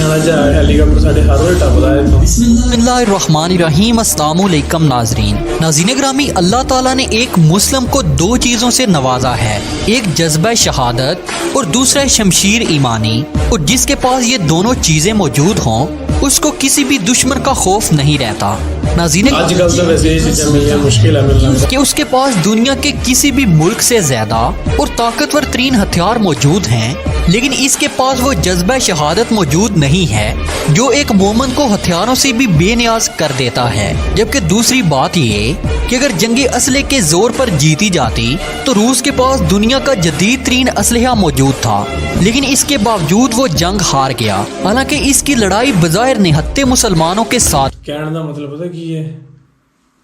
Helicopter साढ़े हर रोज टपदा है इत्थों। बिस्मिल्लाहिर्रहमानिर्रहीम। अस्सलाम वालेकुम नाज़रीन ग्रामी, अल्लाह ताला ने एक मुस्लिम को दो चीज़ों से नवाजा है, एक जज्बा शहादत और दूसरा शमशीर ईमानी। और जिसके पास ये दोनों चीज़ें मौजूद हों उसको किसी भी दुश्मन का खौफ नहीं रहता। नाज़रीन, आजकल तो वैसे ये चीज़ें मिलना मुश्किल है मिलना कि उसके पास दुनिया के किसी भी मुल्क से ज्यादा और ताकतवर तरीन हथियार मौजूद हैं, लेकिन इसके पास वो जज्बा शहादत मौजूद नहीं है जो एक मोमन को हथियारों से भी बेनियाज कर देता है। जबकि दूसरी बात ये कि अगर जंगे असले के जोर पर जीती जाती तो रूस के पास दुनिया का जदीद तरीन असलहा मौजूद था, लेकिन इसके बावजूद वो जंग हार गया। हालांकि इसकी लड़ाई बज़ाहिर निहत्ते मुसलमानों के साथ। कहने का मतलब पता की है,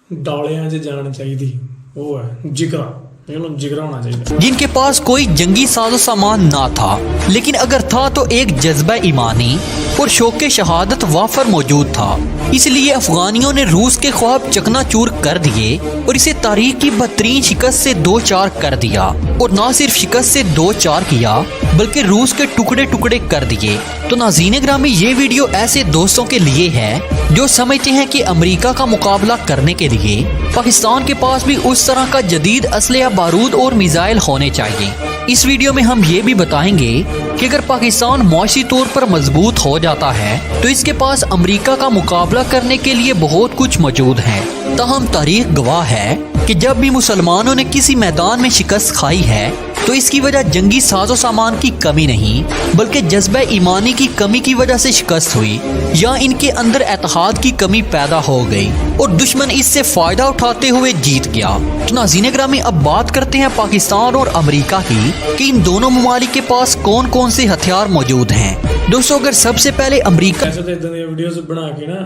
डौलियां च जान चाहिए, वो है जिगरा, जिगरा होना चाहिए। जिनके पास कोई जंगी साजो सामान ना था, लेकिन अगर था तो एक जज्बा ईमानी और शौक़ शहादत वाफर मौजूद था। इसलिए अफगानियों ने रूस के ख्वाब चकनाचूर कर दिए और इसे तारीख की बदतरीन शिकस्त से 2-4 कर दिया। और ना सिर्फ शिकस्त से 2-4 किया बल्कि रूस के टुकड़े टुकड़े कर दिए। तो नाज़रीन ग्रामी, ये वीडियो ऐसे दोस्तों के लिए है जो समझते हैं कि अमेरिका का मुकाबला करने के लिए पाकिस्तान के पास भी उस तरह का जदीद असलहा, बारूद और मिसाइल होने चाहिए। इस वीडियो में हम ये भी बताएंगे कि अगर पाकिस्तान मुआशी तौर पर मजबूत हो जाता है तो इसके पास अमेरिका का मुकाबला करने के लिए बहुत कुछ मौजूद है। ताहम तारीख गवाह है कि जब भी मुसलमानों ने किसी मैदान में शिकस्त खाई है तो इसकी वजह जंगी साजो सामान की कमी नहीं बल्कि जज्बा ईमानी की कमी की वजह से शिकस्त हुई, या इनके अंदर एतहाद की कमी पैदा हो गई और दुश्मन इससे फायदा उठाते हुए जीत गया। तो नाज़रीन ग्रामी, अब बात करते हैं पाकिस्तान और अमेरिका की कि इन दोनों ममालिक के पास कौन कौन से हथियार मौजूद हैं। दोस्तों, अगर सबसे पहले अमेरिका वीडियोस बना के ना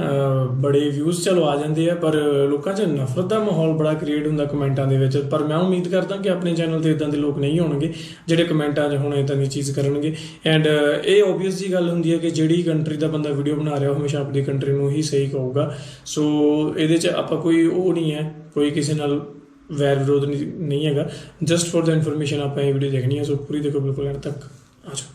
बड़े व्यूज चलो आ जाते हैं, पर लोगों च नफरत का माहौल बड़ा क्रिएट होंगे कमेंटों के विच। पर मैं उम्मीद करता कि अपने चैनल से इदां दे लोग नहीं होणगे ਜਿਹੜੇ ਕਮੈਂਟਾਂ 'ਚ ਹੁਣ ਇਦਾਂ ਦੀ ਚੀਜ਼ ਕਰਨਗੇ। ਐਂਡ ਇਹ ਓਬਵੀਅਸ ਜੀ ਗੱਲ ਹੁੰਦੀ ਹੈ ਕਿ ਜਿਹੜੀ ਕੰਟਰੀ ਦਾ ਬੰਦਾ ਵੀਡੀਓ ਬਣਾ ਰਿਹਾ ਉਹ ਹਮੇਸ਼ਾ ਆਪਣੀ ਕੰਟਰੀ ਨੂੰ ਹੀ ਸਹੀ ਕਹੂਗਾ। ਸੋ ਇਹਦੇ 'ਚ ਆਪਾਂ ਕੋਈ ਉਹ ਨਹੀਂ ਹੈ, ਕੋਈ ਕਿਸੇ ਨਾਲ ਵੈਰ ਵਿਰੋਧ ਨਹੀਂ ਹੈਗਾ। ਜਸਟ ਫॉर द ਇਨਫੋਰमेशन ਆਪਾਂ ਇਹ ਵੀਡੀਓ ਦੇਖਣੀ ਹੈ, ਸੋ ਪੂਰੀ देखो बिल्कुल एंड तक। आ जाओ।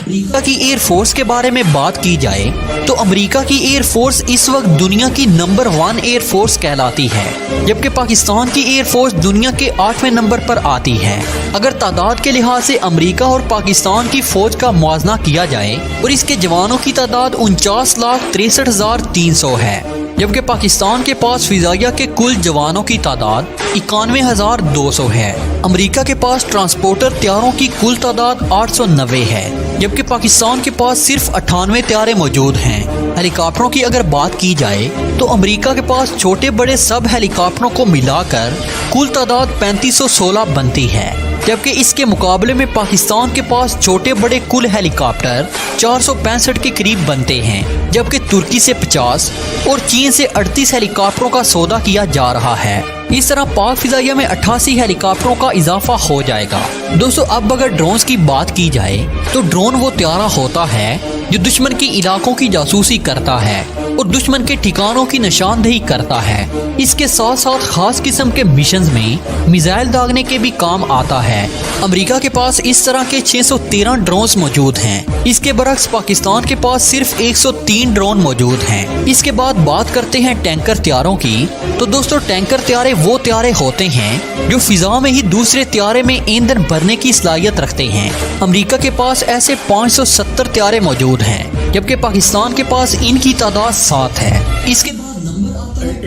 अमेरिका की एयरफोर्स के बारे में बात की जाए तो अमेरिका की एयरफोर्स इस वक्त दुनिया की नंबर 1 एयरफोर्स कहलाती है, जबकि पाकिस्तान की एयरफोर्स दुनिया के 8वें नंबर पर आती है। अगर तादाद के लिहाज से अमेरिका और पाकिस्तान की फौज का मुआवजा किया जाए और इसके जवानों की तादाद 49,63,300 है, जबकि पाकिस्तान के पास फिजाइया के कुल जवानों की तादाद 91,200 है। अमेरिका के पास ट्रांसपोर्टर त्यारों की कुल तादाद 890 है, जबकि पाकिस्तान के पास सिर्फ 98 त्यारे मौजूद हैं। हेलीकॉप्टरों की अगर बात की जाए तो अमेरिका के पास छोटे बड़े सब हेलीकॉप्टरों को मिलाकर कुल तादाद 3516 बनती है, जबकि इसके मुकाबले में पाकिस्तान के पास छोटे बड़े कुल हेलीकॉप्टर 465 के करीब बनते हैं, जबकि तुर्की से 50 और चीन से 38 हेलीकॉप्टरों का सौदा किया जा रहा है। इस तरह पाक फिजाइया में 88 हेलीकॉप्टरों का इजाफा हो जाएगा। दोस्तों, अब अगर ड्रोन्स की बात की जाए तो ड्रोन वो त्यारा होता है जो दुश्मन के इलाकों की जासूसी करता है और दुश्मन के ठिकानों की निशानदेही करता है। इसके साथ साथ खास किस्म के मिशंस में मिसाइल दागने के भी काम आता है। अमेरिका के पास इस तरह के 613 ड्रोन्स मौजूद हैं। इसके बरक्स पाकिस्तान के पास सिर्फ 103 ड्रोन मौजूद हैं। इसके बाद बात करते हैं टैंकर त्यारों की। तो दोस्तों, टैंकर त्यारे वो त्यारे होते हैं जो फिजा में ही दूसरे त्यारे में ईंधन भरने की सलाहियत रखते हैं। अमेरिका के पास ऐसे 570 त्यारे मौजूद हैं, जबकि पाकिस्तान के पास इनकी तादाद 7 है। इसके बाद नंबर आता है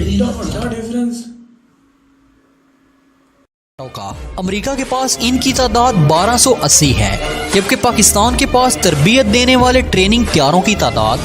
डिफरेंस का। अमेरिका के पास इनकी तादाद 1280 है, जबकि पाकिस्तान के पास तरबियत देने वाले ट्रेनिंग त्यारों की तादाद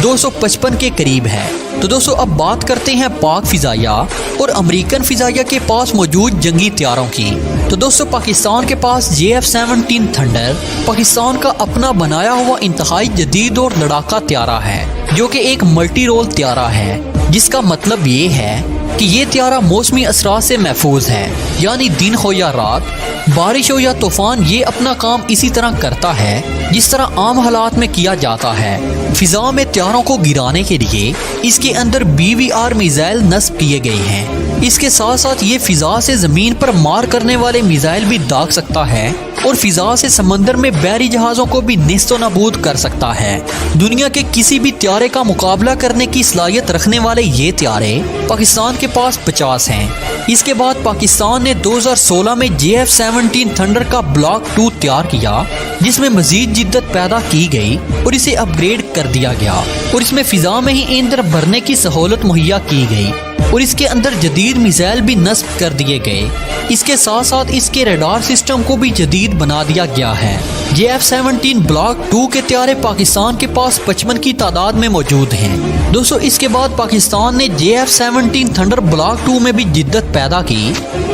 255 के करीब है। तो दोस्तों, अब बात करते हैं पाक फिजाइया और अमेरिकन फिजाइया के पास मौजूद जंगी त्यारों की। तो दोस्तों, पाकिस्तान के पास JF-17 थंडर पाकिस्तान का अपना बनाया हुआ इंतहाई जदीद और लड़ाका त्यारा है, जो कि एक मल्टी रोल त्यारा है, जिसका मतलब ये है कि ये त्यारा मौसमी असरात से महफूज है, यानी दिन हो या रात, बारिश हो या तूफान, ये अपना काम इसी तरह करता है जिस तरह आम हालात में किया जाता है। फिजा में त्यारों को गिराने के लिए इसके अंदर BVR मिसाइल नस्ब किए गए हैं। इसके साथ साथ ये फिजा से जमीन पर मार करने वाले मिसाइल भी दाग सकता है और फिजा से समंदर में बहरी जहाज़ों को भी नेस्तो नाबूद कर सकता है। दुनिया के किसी भी त्यारे का मुकाबला करने की सलाहियत रखने वाले ये त्यारे पाकिस्तान के पास 50 हैं। इसके बाद पाकिस्तान ने 2016 में JF-17 थंडर का ब्लॉक 2 तैयार किया, जिसमें मजीद जिद्दत पैदा की गई और इसे अपग्रेड कर दिया गया और इसमें फिजा में ही ईंधन भरने की सहूलत मुहैया की गई और इसके अंदर जदीद मिसाइल भी नस्ब कर दिए गए। इसके साथ साथ इसके रडार सिस्टम को भी जदीद बना दिया गया है। JF-17 ब्लॉक 2 के त्यारे पाकिस्तान के पास 55 की तादाद में मौजूद हैं। दोस्तों, इसके बाद पाकिस्तान ने JF-17 थंडर ब्लॉक 2 में भी जिद्दत पैदा की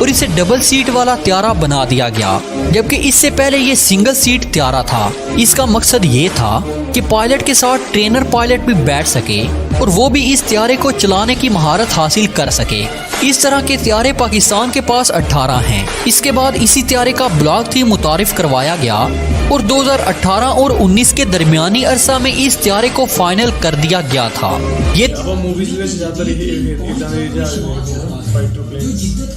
और इसे डबल सीट वाला त्यारा बना दिया गया, जबकि इससे पहले ये सिंगल सीट त्यारा था। इसका मकसद ये था कि पायलट के साथ ट्रेनर पायलट भी बैठ सके और वो भी इस त्यारे को चलाने की महारत हासिल कर सके। इस तरह के त्यारे पाकिस्तान के पास 18 हैं। इसके बाद इसी त्यारे का ब्लॉक 3 मुतारिफ करवाया गया और 2018 और 19 के दरमियानी अरसा में इस त्यारे को फाइनल कर दिया गया था। ये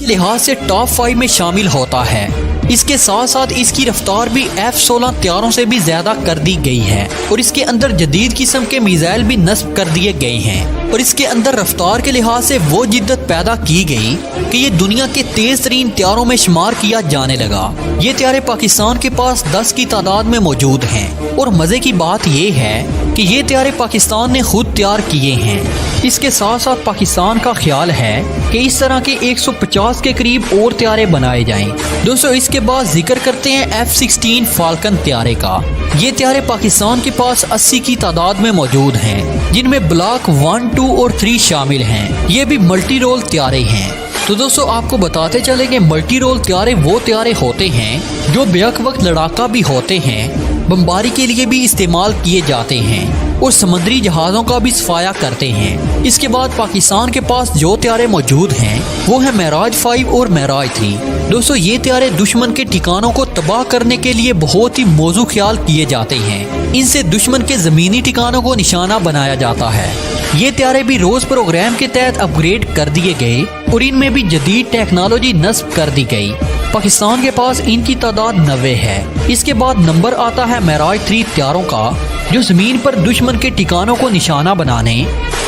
लिहाज से टॉप 5 में शामिल होता है। इसके साथ साथ इसकी रफ्तार भी F-16 त्यारों से भी ज्यादा कर दी गई है और इसके अंदर जदीद किस्म के मिसाइल भी नस्ब कर दिए गए हैं और इसके अंदर रफ्तार के लिहाज से वो जिद्दत पैदा की गई कि ये दुनिया के तेज तरीन त्यारों में शुमार किया जाने लगा। ये त्यारे पाकिस्तान के पास 10 की तादाद में मौजूद हैं और मजे की बात ये है कि ये त्यारे पाकिस्तान ने खुद तैयार किए हैं। इसके साथ साथ पाकिस्तान का ख्याल है कि इस तरह के 150 के करीब और त्यारे बनाए जाएं। दोस्तों, इसके बाद जिक्र करते हैं F-16 फाल्कन त्यारे का। ये त्यारे पाकिस्तान के पास 80 की तादाद में मौजूद हैं, जिनमें ब्लॉक 1, 2 और 3 शामिल हैं। ये भी मल्टी रोल त्यारे हैं। तो दोस्तों, आपको बताते चले कि मल्टी रोल त्यारे वो त्यारे होते हैं जो बेहक वक्त लड़ाका भी होते हैं, बमबारी के लिए भी इस्तेमाल किए जाते हैं और समुद्री जहाज़ों का भी सफाया करते हैं। इसके बाद पाकिस्तान के पास जो त्यारे मौजूद हैं वो है मेराज 5 और मेराज 3। दोस्तों, ये त्यारे दुश्मन के ठिकानों को तबाह करने के लिए बहुत ही मौजू ख्याल किए जाते हैं। इनसे दुश्मन के ज़मीनी ठिकानों को निशाना बनाया जाता है। ये त्यारे भी रोज प्रोग्राम के तहत अपग्रेड कर दिए गए और इनमें भी जदीद टेक्नोलॉजी नस्ब कर दी गई। पाकिस्तान के पास इनकी तादाद 90 है। इसके बाद नंबर आता है मेराज 3 त्यारों का, जो जमीन पर दुश्मन के ठिकानों को निशाना बनाने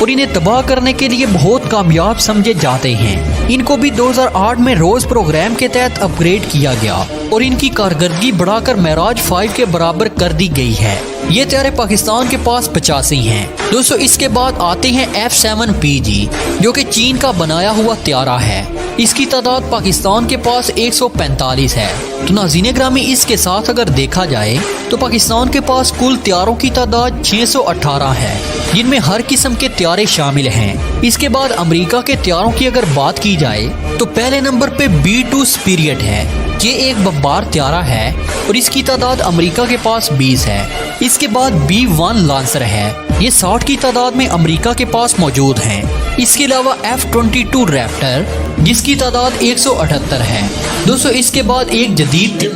और इन्हें तबाह करने के लिए बहुत कामयाब समझे जाते हैं। इनको भी 2008 में रोज प्रोग्राम के तहत अपग्रेड किया गया और इनकी कारकर्दगी बढ़ाकर मेराज 5 के बराबर कर दी गई है। ये त्यारे पाकिस्तान के पास 85 हैं। दोस्तों, इसके बाद आते हैं F-7PG, जो कि चीन का बनाया हुआ त्यारा है। इसकी तादाद पाकिस्तान के पास 145 है। तो नाज़रीन ग्रामी, इसके साथ अगर देखा जाए तो पाकिस्तान के पास कुल त्यारों की तादाद 618 है, जिनमें हर किस्म के त्यारे शामिल हैं। इसके बाद अमेरिका के त्यारों की अगर बात की जाए तो पहले नंबर पे B-2 स्पिरिट है। ये एक बमबार त्यारा है और इसकी तादाद अमेरिका के पास 20 है। इसके बाद B-1 लांसर है। ये 60 की तादाद में अमेरिका के पास मौजूद हैं। इसके अलावा F-22 रैप्टर, जिसकी तादाद 178 है। दोस्तों, इसके बाद एक जदीद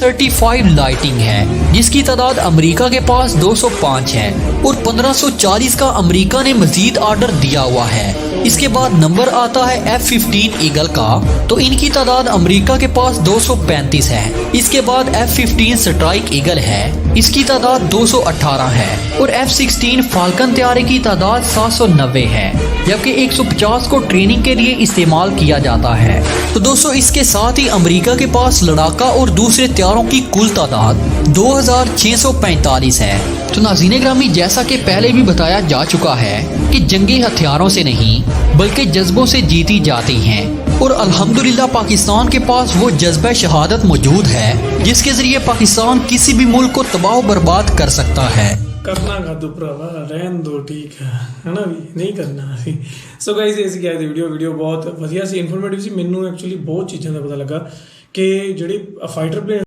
35 लाइटिंग है, जिसकी तादाद अमेरिका के पास 205 है और 1540 का अमेरिका ने मजीद ऑर्डर दिया हुआ है। इसके बाद नंबर आता है F-15 ईगल का, तो इनकी तादाद अमेरिका के पास 235 है। इसके बाद F-15 स्ट्राइक ईगल है, इसकी तादाद 218 है और F-16 फाल्कन त्यारे की तादाद 790 है, जबकि 150 को ट्रेनिंग के लिए इस्तेमाल किया जाता है। तो दोस्तों, इसके साथ ही अमेरिका के पास लड़ाका और दूसरे त्यारों की कुल तादाद 2645 है। तो नाज़रीन ग्रामी, जैसा कि पहले भी बताया जा चुका है कि जंगी हथियारों से नहीं बल्कि जज्बों से जीती जाती हैं और अल्हम्दुलिल्लाह पाकिस्तान के पास वो जज्बा शहादत मौजूद है जिसके जरिए पाकिस्तान किसी भी मुल्क को तबाह बर्बाद कर सकता है। करना खादू भरावा रहन दो, ठीक है ना भी नहीं करना ਅਸੀਂ। ਸੋ ਗਾਇਜ਼, ਇਹ ਸੀ ਅੱਜ ਦੀ ਵੀਡੀਓ ਬਹੁਤ ਵਧੀਆ ਸੀ, ਇਨਫੋਰਮੇਟਿਵ ਸੀ। ਮੈਨੂੰ ਐਕਚੁਅਲੀ ਬਹੁਤ ਚੀਜ਼ਾਂ ਦਾ ਪਤਾ ਲੱਗਾ ਕਿ ਜਿਹੜੇ ਫਾਈਟਰ ਪਲੇਨ